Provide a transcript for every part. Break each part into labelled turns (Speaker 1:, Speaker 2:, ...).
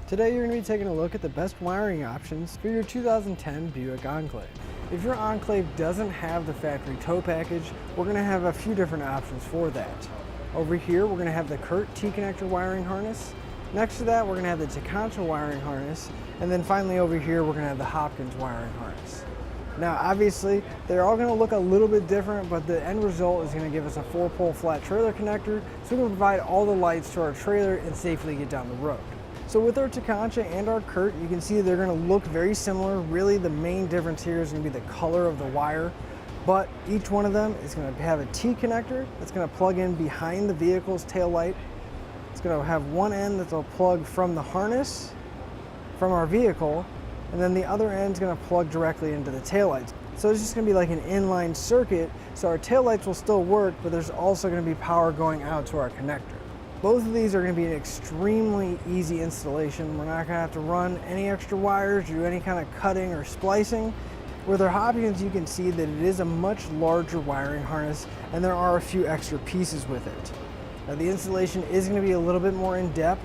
Speaker 1: Today you're going to be taking a look at the best wiring options for your 2010 Buick Enclave. If your Enclave doesn't have the factory tow package, we're going to have a few different options for that. Over here we're going to have the CURT T-Connector wiring harness. Next to that we're going to have the Tekonsha wiring harness. And then finally over here we're going to have the Hopkins wiring harness. Now obviously they're all going to look a little bit different, but the end result is going to give us a 4-pole flat trailer connector so we can provide all the lights to our trailer and safely get down the road. So with our Tekonsha and our CURT, you can see they're going to look very similar. Really the main difference here is going to be the color of the wire, but each one of them is going to have a T-connector that's going to plug in behind the vehicle's tail light. It's going to have one end that's a plug from the harness from our vehicle, and then the other end is going to plug directly into the taillights. So it's just going to be like an inline circuit, so our taillights will still work, but there's also going to be power going out to our connector. Both of these are going to be an extremely easy installation. We're not going to have to run any extra wires, do any kind of cutting or splicing. With our Hopkins, you can see that it is a much larger wiring harness, and there are a few extra pieces with it. Now the installation is going to be a little bit more in depth,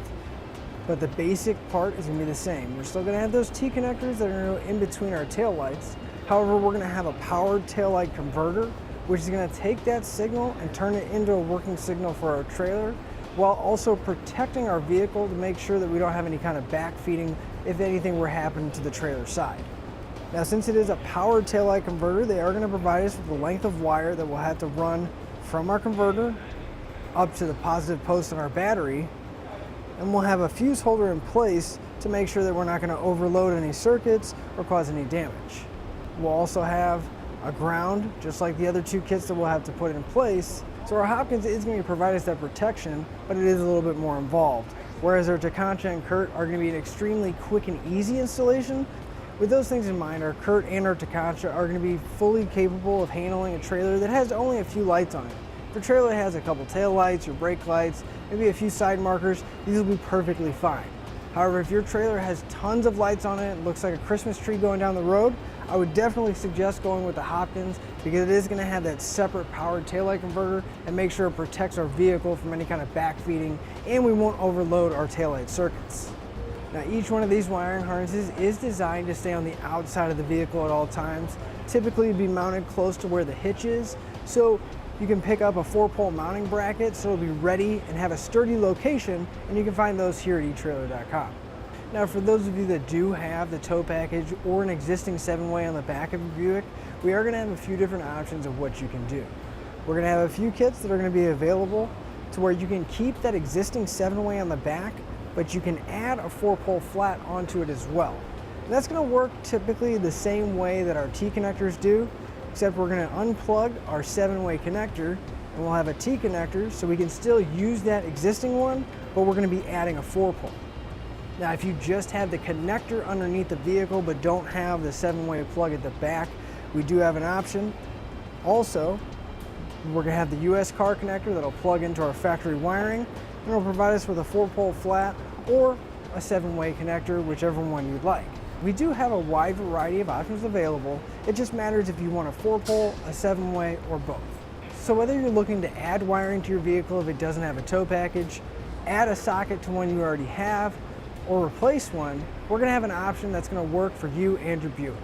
Speaker 1: but the basic part is going to be the same. We're still going to have those T-connectors that are in between our tail lights. However, we're going to have a powered tail light converter, which is going to take that signal and turn it into a working signal for our trailer, while also protecting our vehicle to make sure that we don't have any kind of backfeeding if anything were happening to the trailer side. Now since it is a powered taillight converter, they are going to provide us with the length of wire that we'll have to run from our converter up to the positive post on our battery, and we'll have a fuse holder in place to make sure that we're not going to overload any circuits or cause any damage. We'll also have a ground, just like the other two kits that we'll have to put in place. So our Hopkins is going to provide us that protection, but it is a little bit more involved. Whereas our Tekonsha and CURT are going to be an extremely quick and easy installation. With those things in mind, our CURT and our Tekonsha are going to be fully capable of handling a trailer that has only a few lights on it. If your trailer has a couple tail lights or brake lights, maybe a few side markers, these will be perfectly fine. However, if your trailer has tons of lights on it, looks like a Christmas tree going down the road, I would definitely suggest going with the Hopkins because it is going to have that separate powered taillight converter and make sure it protects our vehicle from any kind of backfeeding, and we won't overload our taillight circuits. Now each one of these wiring harnesses is designed to stay on the outside of the vehicle at all times, typically be mounted close to where the hitch is, so you can pick up a 4-pole mounting bracket so it'll be ready and have a sturdy location, and you can find those here at etrailer.com. Now for those of you that do have the tow package or an existing 7-way on the back of your Buick, we are going to have a few different options of what you can do. We're going to have a few kits that are going to be available to where you can keep that existing 7-way on the back, but you can add a 4-pole flat onto it as well. And that's going to work typically the same way that our T-connectors do, except we're going to unplug our 7-way connector and we'll have a T-connector so we can still use that existing one, but we're going to be adding a 4-pole. Now if you just have the connector underneath the vehicle but don't have the 7-way plug at the back, we do have an option. Also, we're going to have the US car connector that'll plug into our factory wiring, and it'll provide us with a 4-pole flat or a 7-way connector, whichever one you'd like. We do have a wide variety of options available. It just matters if you want a 4-pole, a 7-way, or both. So whether you're looking to add wiring to your vehicle if it doesn't have a tow package, add a socket to one you already have, or replace one, we're going to have an option that's going to work for you and your Buick.